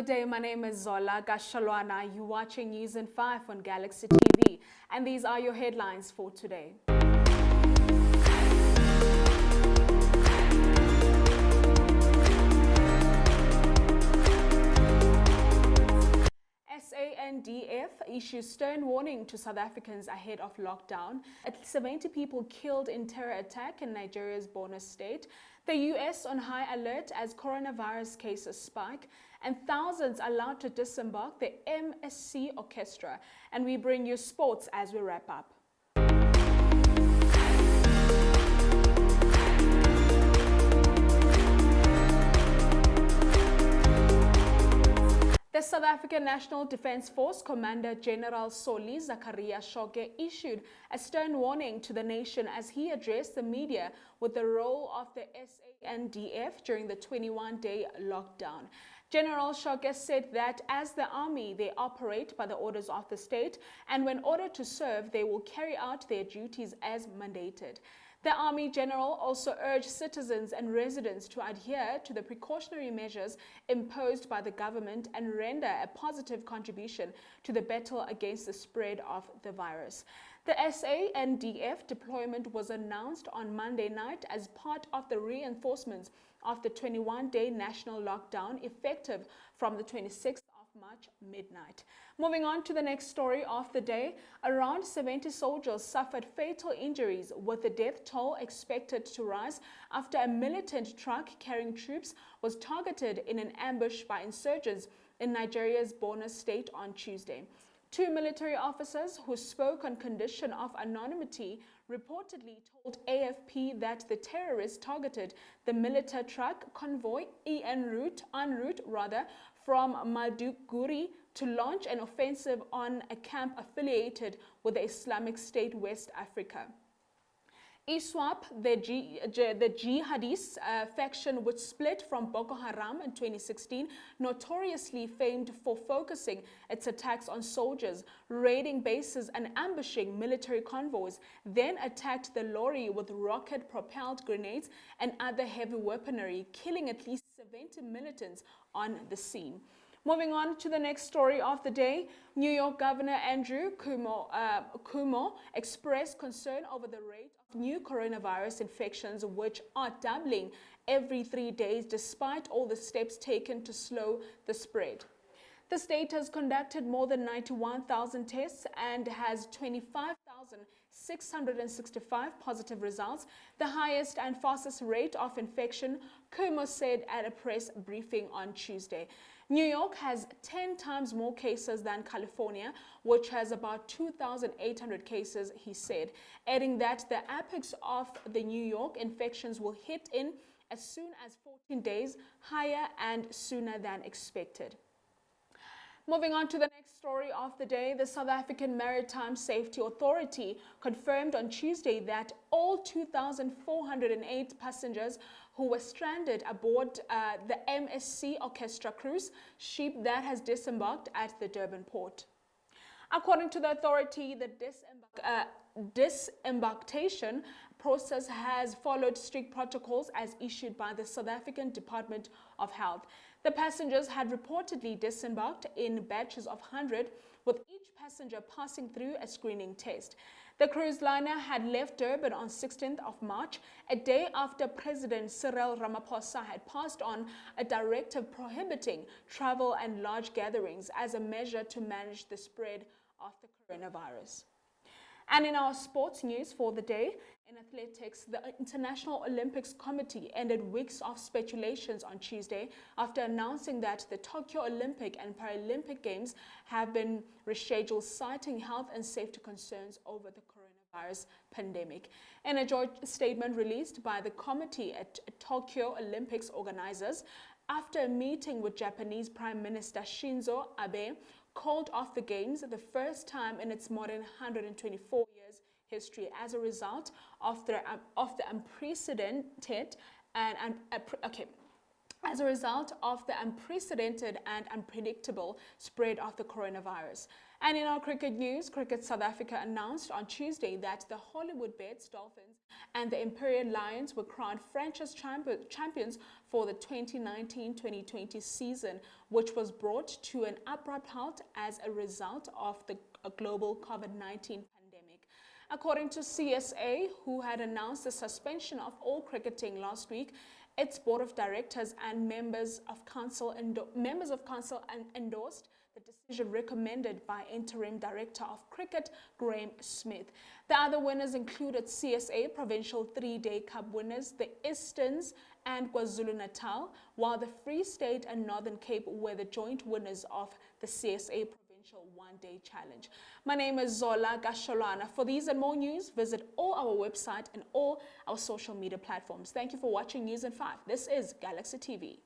Good day, my name is Zola Gashalwana. You're watching News in 5 on Galaxy TV, and these are your headlines for today. SANDF issues stern warning to South Africans ahead of lockdown. At least 70 people killed in terror attack in Nigeria's Borno state. The US on high alert as coronavirus cases spike. And thousands allowed to disembark the MSC Orchestra. And we bring you sports as we wrap up. The South African National Defence Force Commander General Solly Zakaria Shoke issued a stern warning to the nation as he addressed the media with the role of the SANDF during the 21-day lockdown. General Shoke said that as the army, they operate by the orders of the state, and when ordered to serve, they will carry out their duties as mandated. The Army General also urged citizens and residents to adhere to the precautionary measures imposed by the government and render a positive contribution to the battle against the spread of the virus. The SANDF deployment was announced on Monday night as part of the reinforcements of the 21-day national lockdown effective from the 26th of March midnight. Moving on to the next story of the day, around 70 soldiers suffered fatal injuries with the death toll expected to rise after a militant truck carrying troops was targeted in an ambush by insurgents in Nigeria's Borno state on Tuesday. Two military officers who spoke on condition of anonymity reportedly told AFP that the terrorists targeted the military truck convoy en route from Maiduguri to launch an offensive on a camp affiliated with the Islamic State West Africa. ISWAP, the jihadist faction which split from Boko Haram in 2016, notoriously famed for focusing its attacks on soldiers, raiding bases and ambushing military convoys, then attacked the lorry with rocket-propelled grenades and other heavy weaponry, killing at least 70 militants on the scene. Moving on to the next story of the day, New York Governor Andrew Cuomo expressed concern over the rate of new coronavirus infections, which are doubling every 3 days despite all the steps taken to slow the spread. The state has conducted more than 91,000 tests and has 25,665 positive results, the highest and fastest rate of infection, Cuomo said at a press briefing on Tuesday. New York has 10 times more cases than California, which has about 2,800 cases, he said, adding that the apex of the New York infections will hit in as soon as 14 days, higher and sooner than expected. Moving on to the next story of the day, the South African Maritime Safety Authority confirmed on Tuesday that all 2,408 passengers who were stranded aboard the MSC Orchestra cruise ship that has disembarked at the Durban port. According to the authority, the disembarkation process has followed strict protocols as issued by the South African Department of Health. The passengers had reportedly disembarked in batches of 100, with each passenger passing through a screening test. The cruise liner had left Durban on 16th of March, a day after President Cyril Ramaphosa had passed on a directive prohibiting travel and large gatherings as a measure to manage the spread of the coronavirus. And in our sports news for the day, in athletics, the International Olympics Committee ended weeks of speculations on Tuesday after announcing that the Tokyo Olympic and Paralympic Games have been rescheduled, citing health and safety concerns over the coronavirus pandemic. In a joint statement released by the committee at Tokyo Olympics organizers, after a meeting with Japanese Prime Minister Shinzo Abe, called off the Games the first time in its more than 124 years history as a result of the unprecedented and as a result of the unprecedented and unpredictable spread of the coronavirus. And in our cricket news, Cricket South Africa announced on Tuesday that the Hollywoodbets Dolphins and the Imperial Lions were crowned franchise champions for the 2019-2020 season, which was brought to an abrupt halt as a result of the global COVID-19 pandemic. According to CSA, who had announced the suspension of all cricketing last week, its board of directors and members of council endorsed the decision recommended by Interim Director of Cricket, Graham Smith. The other winners included CSA Provincial 3-Day Cup winners, the Easterns and KwaZulu-Natal, while the Free State and Northern Cape were the joint winners of the CSA Provincial One-Day Challenge. My name is Zola Gasholwana. For these and more news, visit all our website and all our social media platforms. Thank you for watching News in 5. This is Galaxy TV.